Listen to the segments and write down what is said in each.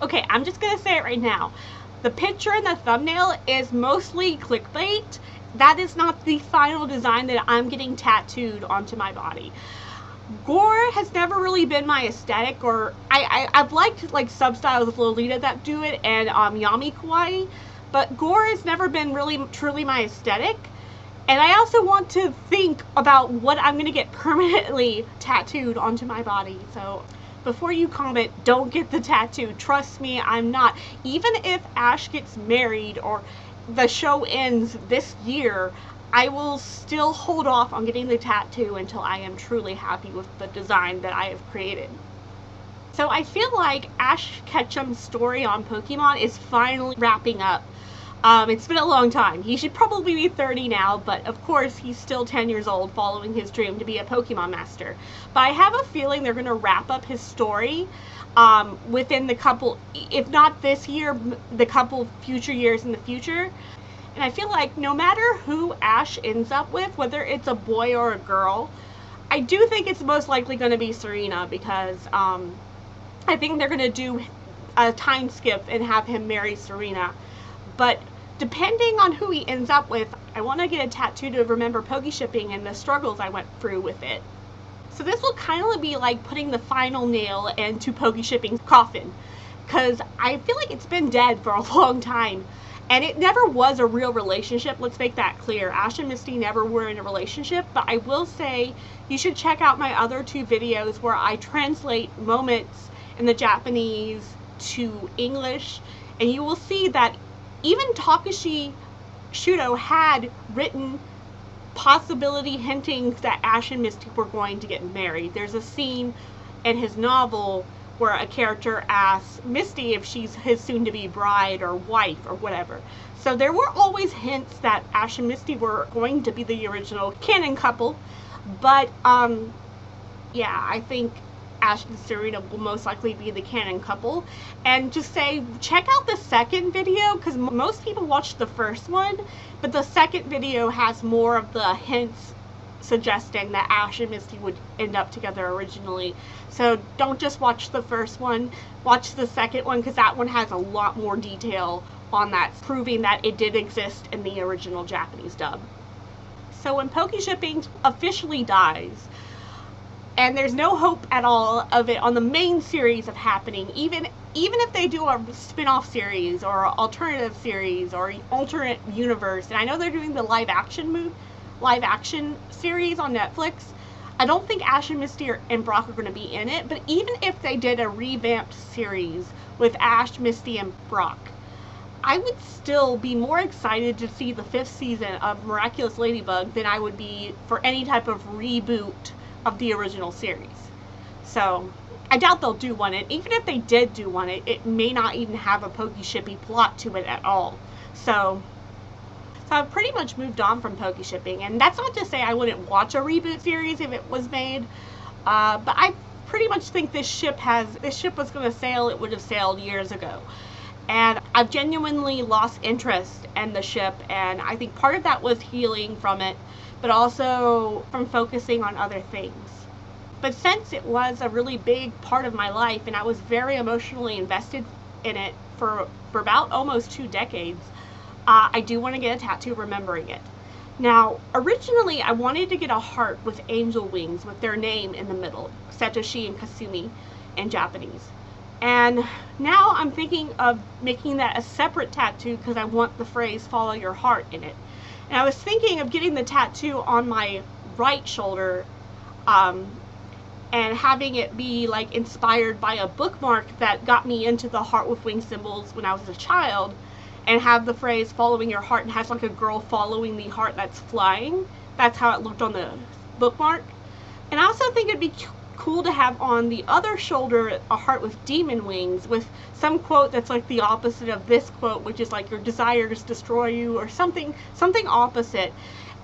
Okay, I'm just gonna say it right now. The picture in the thumbnail is mostly clickbait. That is not the final design that I'm getting tattooed onto my body. Gore has never really been my aesthetic, or I've liked like substyles of Lolita that do it, and Yami Kawaii, but Gore has never been really truly my aesthetic. And I also want to think about what I'm going to get permanently tattooed onto my body. So before you comment, don't get the tattoo. Trust me, I'm not. Even if Ash gets married or the show ends this year, I will still hold off on getting the tattoo until I am truly happy with the design that I have created. So I feel like Ash Ketchum's story on Pokemon is finally wrapping up. It's been a long time. He should probably be 30 now, but of course he's still 10 years old following his dream to be a Pokemon master. But I have a feeling they're going to wrap up his story within the couple, if not this year, the couple future years in the future. And I feel like no matter who Ash ends up with, whether it's a boy or a girl, I do think it's most likely going to be Serena, because I think they're going to do a time skip and have him marry Serena. But depending on who he ends up with, I want to get a tattoo to remember Pokeshipping and the struggles I went through with it. So this will kind of be like putting the final nail into Pokeshipping's coffin, because I feel like it's been dead for a long time. And it never was a real relationship, let's make that clear. Ash and Misty never were in a relationship, but I will say you should check out my other two videos where I translate moments in the Japanese to English, and you will see that even Takashi Shudo had written possibility hinting that Ash and Misty were going to get married. There's a scene in his novel where a character asks Misty if she's his soon-to-be bride or wife or whatever. So there were always hints that Ash and Misty were going to be the original canon couple, but yeah, I think Ash and Serena will most likely be the canon couple. And just say, check out the second video, because most people watched the first one, but the second video has more of the hints suggesting that Ash and Misty would end up together originally. So don't just watch the first one, watch the second one, because that one has a lot more detail on that, proving that it did exist in the original Japanese dub. So when Pokeshipping officially dies, and there's no hope at all of it on the main series of happening, even if they do a spin-off series or alternative series or alternate universe, and I know they're doing the live action series on Netflix. I don't think Ash and Misty and Brock are going to be in it, but even if they did a revamped series with Ash, Misty, and Brock, I would still be more excited to see the 5th season of Miraculous Ladybug than I would be for any type of reboot of the original series. So I doubt they'll do one, and even if they did do one, it may not even have a Pokeshippy plot to it at all. So I've pretty much moved on from Pokeshipping, and that's not to say I wouldn't watch a reboot series if it was made, but I pretty much think this ship was going to sail, it would have sailed years ago. And I've genuinely lost interest in the ship, and I think part of that was healing from it, but also from focusing on other things. But since it was a really big part of my life, and I was very emotionally invested in it for about almost 2 decades, I do want to get a tattoo remembering it. Now, originally I wanted to get a heart with angel wings with their name in the middle, Satoshi and Kasumi in Japanese. And now I'm thinking of making that a separate tattoo because I want the phrase "follow your heart" in it. And I was thinking of getting the tattoo on my right shoulder and having it be like inspired by a bookmark that got me into the heart with wings symbols when I was a child, and have the phrase "following your heart" and has like a girl following the heart that's flying. That's how it looked on the bookmark. And I also think it'd be cool to have on the other shoulder a heart with demon wings with some quote that's like the opposite of this quote, which is like "your desires destroy you" or something opposite.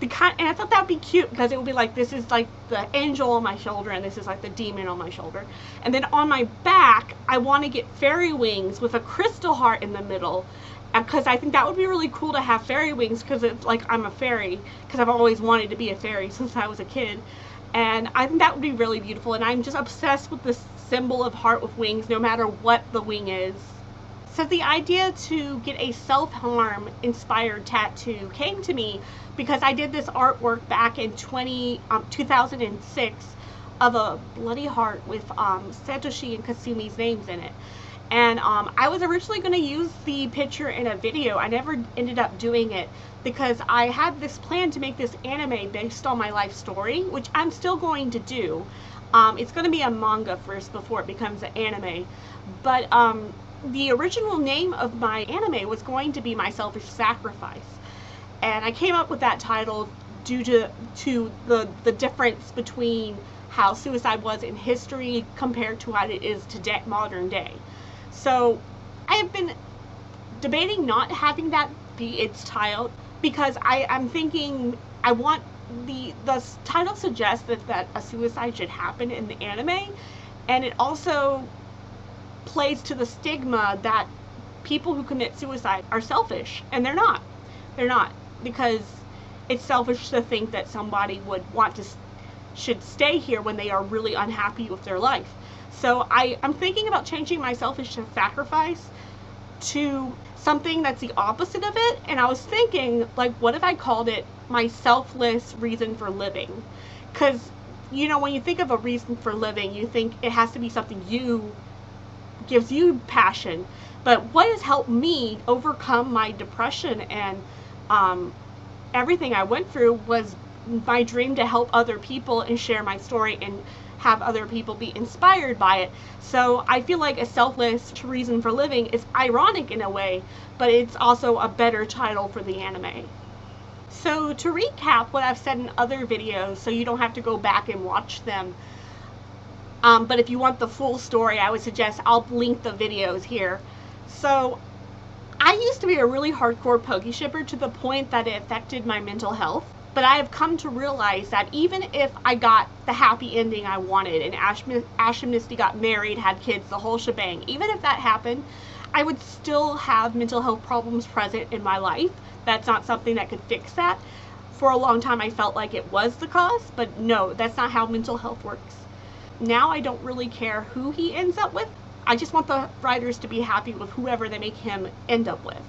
And I thought that would be cute because it would be like, this is like the angel on my shoulder and this is like the demon on my shoulder. And then on my back, I want to get fairy wings with a crystal heart in the middle, because I think that would be really cool to have fairy wings, because it's like I'm a fairy, because I've always wanted to be a fairy since I was a kid. And I think that would be really beautiful, and I'm just obsessed with this symbol of heart with wings, no matter what the wing is. So the idea to get a self-harm inspired tattoo came to me because I did this artwork back in 2006 of a bloody heart with Satoshi and Kasumi's names in it. And I was originally going to use the picture in a video. I never ended up doing it because I had this plan to make this anime based on my life story, which I'm still going to do. It's going to be a manga first before it becomes an anime. But the original name of my anime was going to be My Selfish Sacrifice. And I came up with that title due to the difference between how suicide was in history compared to what it is today, modern day. So I have been debating not having that be its title because I'm thinking I want the title suggests that a suicide should happen in the anime, and it also plays to the stigma that people who commit suicide are selfish, and they're not. They're not, because it's selfish to think that somebody would should stay here when they are really unhappy with their life. So I'm thinking about changing my selfish sacrifice to something that's the opposite of it. And I was thinking, like, what if I called it my selfless reason for living? Because, you know, when you think of a reason for living, you think it has to be something gives you passion. But what has helped me overcome my depression and everything I went through was my dream to help other people and share my story and have other people be inspired by it. So I feel like a selfless reason for living is ironic in a way, but it's also a better title for the anime. So to recap what I've said in other videos, so you don't have to go back and watch them, but if you want the full story, I would suggest I'll link the videos here. So I used to be a really hardcore Poke shipper to the point that it affected my mental health. But I have come to realize that even if I got the happy ending I wanted and Ash and Misty got married, had kids, the whole shebang, even if that happened, I would still have mental health problems present in my life. That's not something that could fix that. For a long time I felt like it was the cause, but no, that's not how mental health works. Now I don't really care who he ends up with. I just want the writers to be happy with whoever they make him end up with.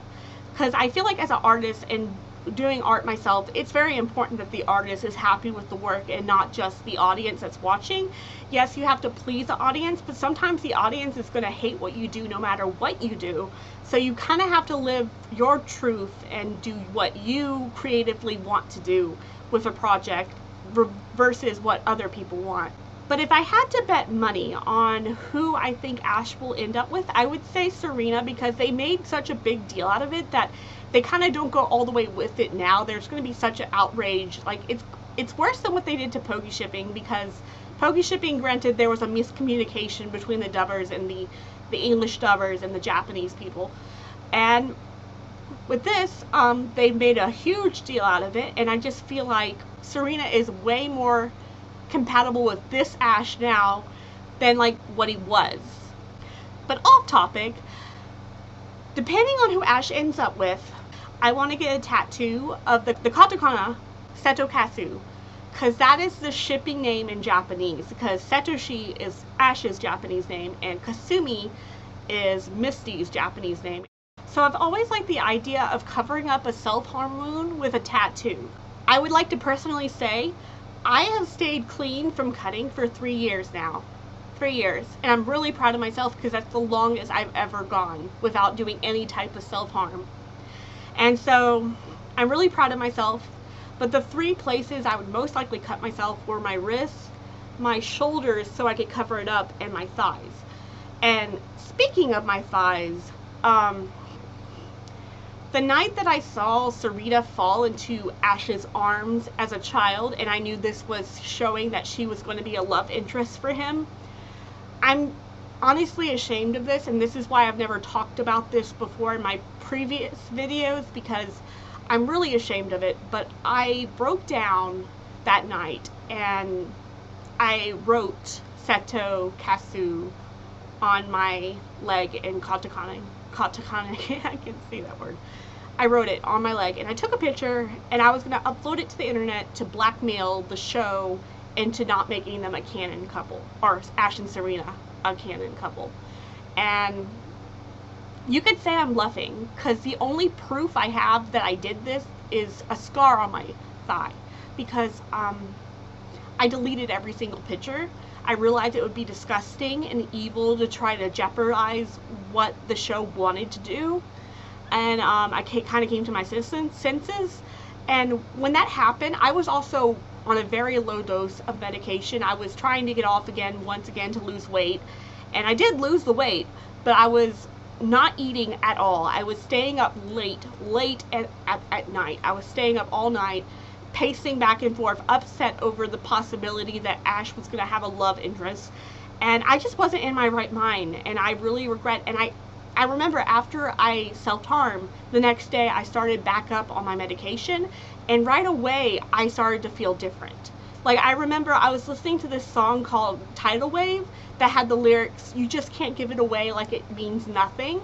Because I feel like as an artist and doing art myself, it's very important that the artist is happy with the work and not just the audience that's watching. Yes, you have to please the audience, but sometimes the audience is going to hate what you do no matter what you do. So you kind of have to live your truth and do what you creatively want to do with a project versus what other people want. But if I had to bet money on who I think Ash will end up with, I would say Serena, because they made such a big deal out of it that they kind of don't go all the way with it now. There's going to be such an outrage. Like, it's worse than what they did to Poke shipping, because Poke shipping, granted, there was a miscommunication between the dubbers and the English dubbers and the Japanese people. And with this, they've made a huge deal out of it, and I just feel like Serena is way more compatible with this Ash now than like what he was. But off topic, depending on who Ash ends up with, I want to get a tattoo of the katakana Setokasu, because that is the shipping name in Japanese, because Satoshi is Ash's Japanese name and Kasumi is Misty's Japanese name. So I've always liked the idea of covering up a self-harm wound with a tattoo. I would like to personally say I have stayed clean from cutting for 3 years now. 3 years. And I'm really proud of myself because that's the longest I've ever gone without doing any type of self-harm. And so I'm really proud of myself. But the 3 places I would most likely cut myself were my wrists, my shoulders so I could cover it up, and my thighs. And speaking of my thighs, the night that I saw Sarita fall into Ash's arms as a child, and I knew this was showing that she was going to be a love interest for him, I'm honestly ashamed of this, and this is why I've never talked about this before in my previous videos, because I'm really ashamed of it. But I broke down that night, and I wrote Seto Kasu on my leg in katakana, I can't say that word. I wrote it on my leg, and I took a picture, and I was going to upload it to the internet to blackmail the show into not making them a canon couple, or Ash and Serena a canon couple. And You could say I'm bluffing, because the only proof I have that I did this is a scar on my thigh, because I deleted every single picture. I realized it would be disgusting and evil to try to jeopardize what the show wanted to do, and I kind of came to my senses. And when that happened, I was also on a very low dose of medication. I was trying to get off again, once again, to lose weight, and I did lose the weight, but I was not eating at all. I was staying up late at night. I was staying up all night, pacing back and forth, upset over the possibility that Ash was going to have a love interest, and I just wasn't in my right mind, and I really regret. And I remember after I self-harmed, the next day I started back up on my medication, and right away I started to feel different. Like, I remember I was listening to this song called Tidal Wave that had the lyrics, "You just can't give it away like it means nothing."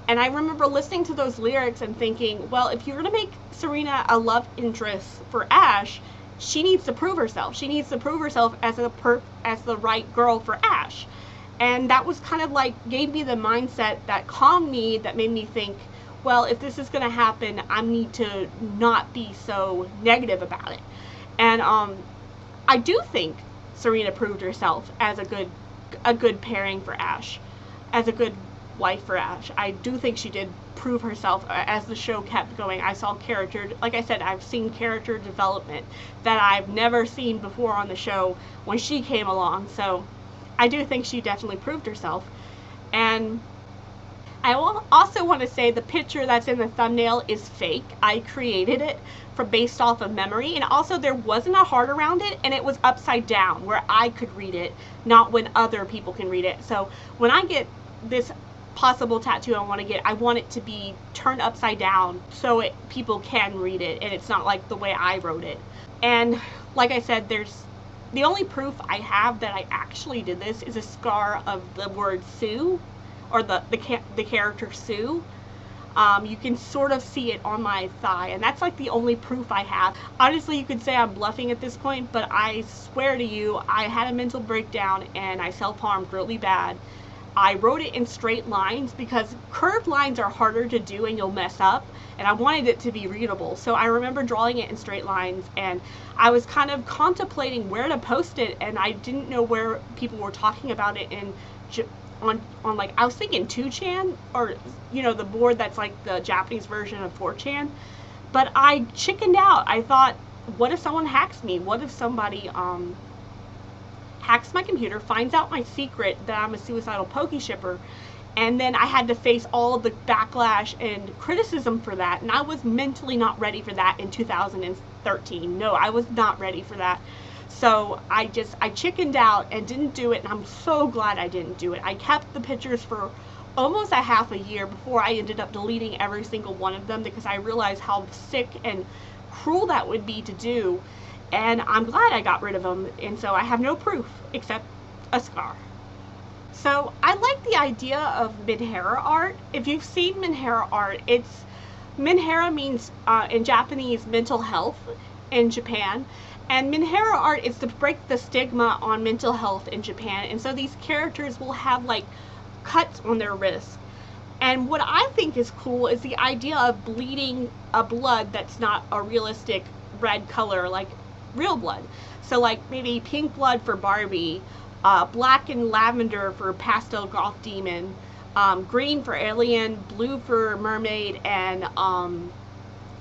And I remember listening to those lyrics and thinking, well, if you're going to make Serena a love interest for Ash, she needs to prove herself. She needs to prove herself as the right girl for Ash. And that was kind of like, gave me the mindset that calmed me, that made me think, well, if this is going to happen, I need to not be so negative about it. And I do think Serena proved herself as a good pairing for Ash, as a good wife for Ash. I do think she did prove herself as the show kept going. I saw like I said, I've seen character development that I've never seen before on the show when she came along. So I do think she definitely proved herself. And I will also want to say the picture that's in the thumbnail is fake. I created it based off of memory, and also there wasn't a heart around it, and it was upside down where I could read it, not when other people can read it. So when I get this possible tattoo I want it to be turned upside down so people can read it, and it's not like the way I wrote it. And like I said, the only proof I have that I actually did this is a scar of the word Sue, or the character Sue. You can sort of see it on my thigh, and that's like the only proof I have. Honestly, you could say I'm bluffing at this point, but I swear to you, I had a mental breakdown and I self-harmed really bad. I wrote it in straight lines because curved lines are harder to do and you'll mess up, and I wanted it to be readable. So I remember drawing it in straight lines, and I was kind of contemplating where to post it, and I didn't know where people were talking about it on like, I was thinking 2chan, or the board that's like the Japanese version of 4chan, but I chickened out. I thought, what if someone hacks me? What if somebody hacks my computer, finds out my secret that I'm a suicidal Poke shipper, and then I had to face all of the backlash and criticism for that, and I was mentally not ready for that in 2013. No, I was not ready for that. So I chickened out and didn't do it, and I'm so glad I didn't do it. I kept the pictures for almost a half a year before I ended up deleting every single one of them, because I realized how sick and cruel that would be to do. And I'm glad I got rid of them, and so I have no proof except a scar. So I like the idea of Minhara art. If you've seen Minhara art, Minhara means in Japanese mental health in Japan, and Minhara art is to break the stigma on mental health in Japan. And so these characters will have like cuts on their wrists. And what I think is cool is the idea of bleeding a blood that's not a realistic red color, like real blood. So like maybe pink blood for Barbie, black and lavender for Pastel Goth Demon, green for Alien, blue for Mermaid, and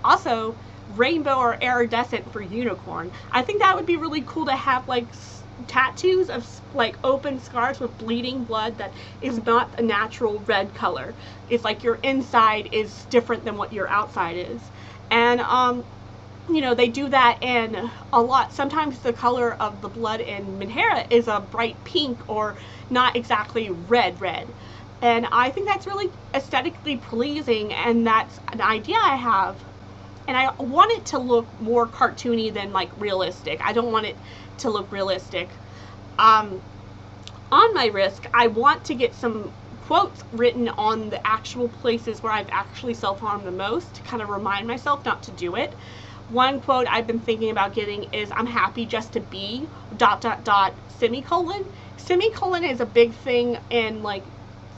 also rainbow or iridescent for Unicorn. I think that would be really cool to have like tattoos of like open scars with bleeding blood that is not a natural red color. It's like your inside is different than what your outside is. And they do that in a lot. Sometimes the color of the blood in Minhara is a bright pink or not exactly red. And I think that's really aesthetically pleasing, and that's an idea I have. And I want it to look more cartoony than like realistic. I don't want it to look realistic. On my wrist, I want to get some quotes written on the actual places where I've actually self-harmed the most, to kind of remind myself not to do it. One quote I've been thinking about getting is, "I'm happy just to be ... semicolon." Semicolon is a big thing in like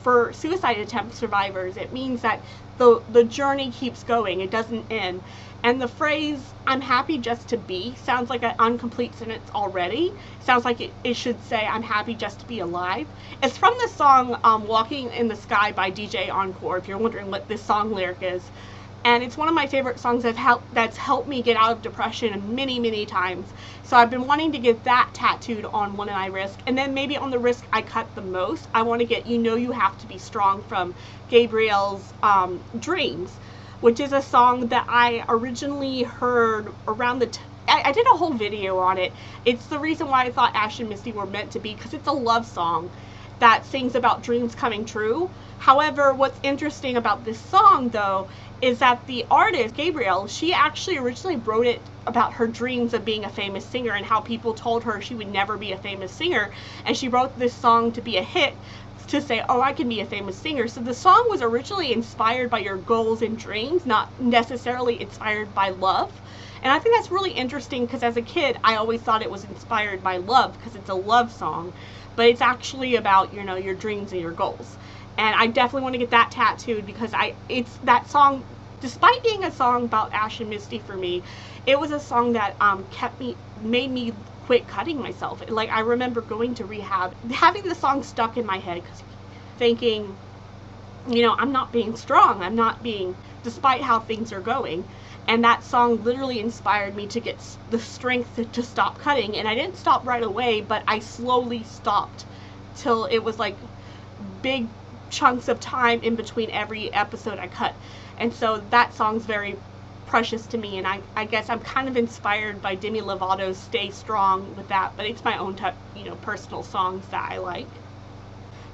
for suicide attempt survivors, it means that the journey keeps going, it doesn't end. And the phrase, "I'm happy just to be," sounds like an incomplete sentence already. Sounds like it should say, "I'm happy just to be alive." It's from the song Walking in the Sky by DJ Encore, if you're wondering what this song lyric is. And it's one of my favorite songs that's helped me get out of depression many, many times. So I've been wanting to get that tattooed on one of my wrists. And then maybe on the wrist I cut the most, I want to get "You Know You Have to Be Strong" from Gabriel's Dreams, which is a song that I originally heard around I did a whole video on it. It's the reason why I thought Ash and Misty were meant to be, because it's a love song that sings about dreams coming true. However, what's interesting about this song, though, is that the artist, Gabrielle, she actually originally wrote it about her dreams of being a famous singer and how people told her she would never be a famous singer. And she wrote this song to be a hit, to say, "Oh, I can be a famous singer." So the song was originally inspired by your goals and dreams, not necessarily inspired by love. And I think that's really interesting, because as a kid, I always thought it was inspired by love because it's a love song. But it's actually about, your dreams and your goals. And I definitely want to get that tattooed, because it's that song, despite being a song about Ash and Misty for me, it was a song that made me quit cutting myself. Like, I remember going to rehab, having the song stuck in my head, thinking, I'm not being strong, despite how things are going. And that song literally inspired me to get the strength to stop cutting. And I didn't stop right away, but I slowly stopped till it was like big chunks of time in between every episode I cut. And so that song's very precious to me, and I guess I'm kind of inspired by Demi Lovato's "Stay Strong" with that, but it's my own personal songs that I like.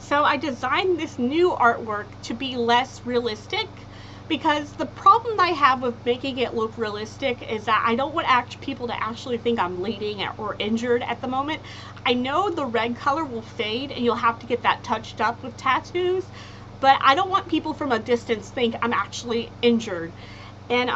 So I designed this new artwork to be less realistic, because the problem I have with making it look realistic is that I don't want people to actually think I'm bleeding or injured at the moment. I know the red color will fade and you'll have to get that touched up with tattoos, but I don't want people from a distance think I'm actually injured. And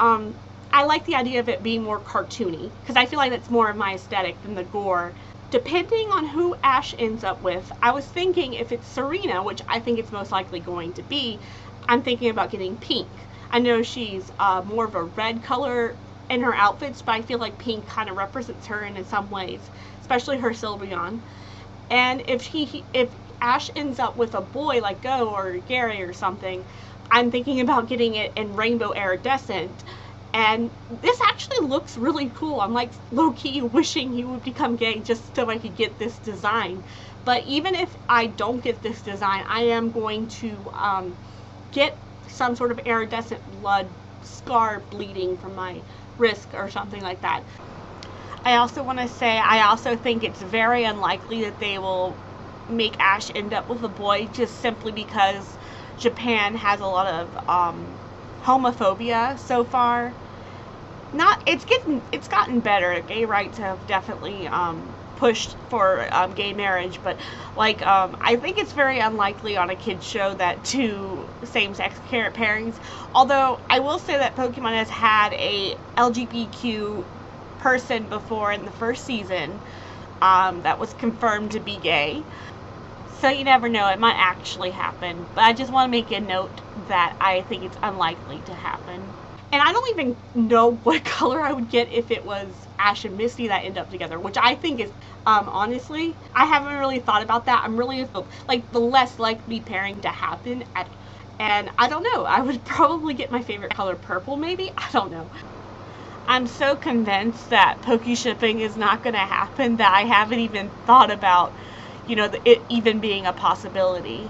I like the idea of it being more cartoony, because I feel like that's more of my aesthetic than the gore. Depending on who Ash ends up with, I was thinking if it's Serena, which I think it's most likely going to be, I'm thinking about getting pink. I know she's more of a red color in her outfits, but I feel like pink kind of represents her in some ways, especially her Sylveon. And if Ash ends up with a boy like Go or Gary or something, I'm thinking about getting it in rainbow iridescent. And this actually looks really cool. I'm like low-key wishing he would become gay just so I could get this design. But even if I don't get this design, I am going to get some sort of iridescent blood scar bleeding from my wrist or something like that. I also want to say, I also think it's very unlikely that they will make Ash end up with a boy, just simply because Japan has a lot of homophobia so far. It's gotten better. Gay rights have definitely pushed for gay marriage, but I think it's very unlikely on a kids show that two same-sex pairings. Although I will say that Pokemon has had a LGBTQ person before in the first season that was confirmed to be gay. So you never know, it might actually happen. But I just want to make a note that I think it's unlikely to happen. And I don't even know what color I would get if it was Ash and Misty that end up together, which I think is, honestly, I haven't really thought about that. I'm really, the less likely pairing to happen. And I don't know, I would probably get my favorite color purple, maybe? I don't know. I'm so convinced that Pokeshipping is not going to happen that I haven't even thought about, it even being a possibility.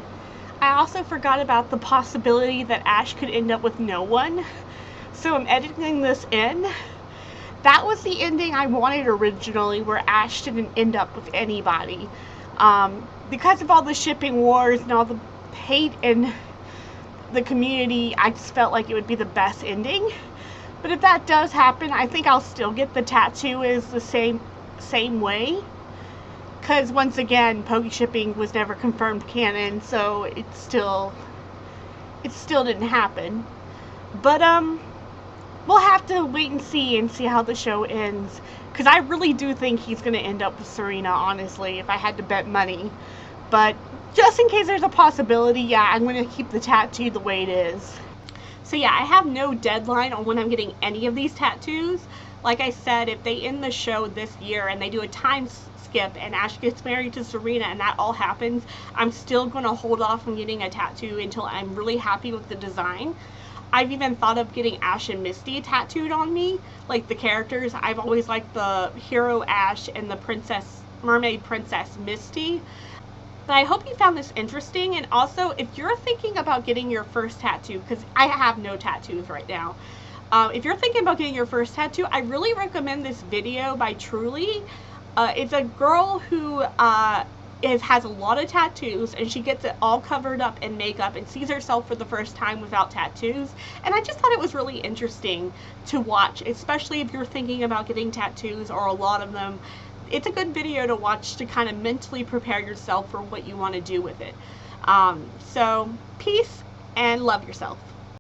I also forgot about the possibility that Ash could end up with no one. So I'm editing this in. That was the ending I wanted originally, where Ash didn't end up with anybody. Because of all the shipping wars and all the hate in the community, I just felt like it would be the best ending. But if that does happen, I think I'll still get the tattoo as the same way. Because once again, Pokeshipping was never confirmed canon, so it still didn't happen. But we'll have to wait and see how the show ends. Because I really do think he's going to end up with Serena, honestly, if I had to bet money. But just in case there's a possibility, yeah, I'm going to keep the tattoo the way it is. So yeah, I have no deadline on when I'm getting any of these tattoos. Like I said, if they end the show this year and they do a time skip and Ash gets married to Serena and that all happens, I'm still going to hold off on getting a tattoo until I'm really happy with the design. I've even thought of getting Ash and Misty tattooed on me, like the characters. I've always liked the hero Ash and the mermaid princess Misty. But I hope you found this interesting, and also if you're thinking about getting your first tattoo, because I have no tattoos right now, if you're thinking about getting your first tattoo, I really recommend this video by Truly. It's a girl who has a lot of tattoos, and she gets it all covered up in makeup and sees herself for the first time without tattoos. And I just thought it was really interesting to watch, especially if you're thinking about getting tattoos or a lot of them. It's a good video to watch to kind of mentally prepare yourself for what you want to do with it. So peace and love yourself.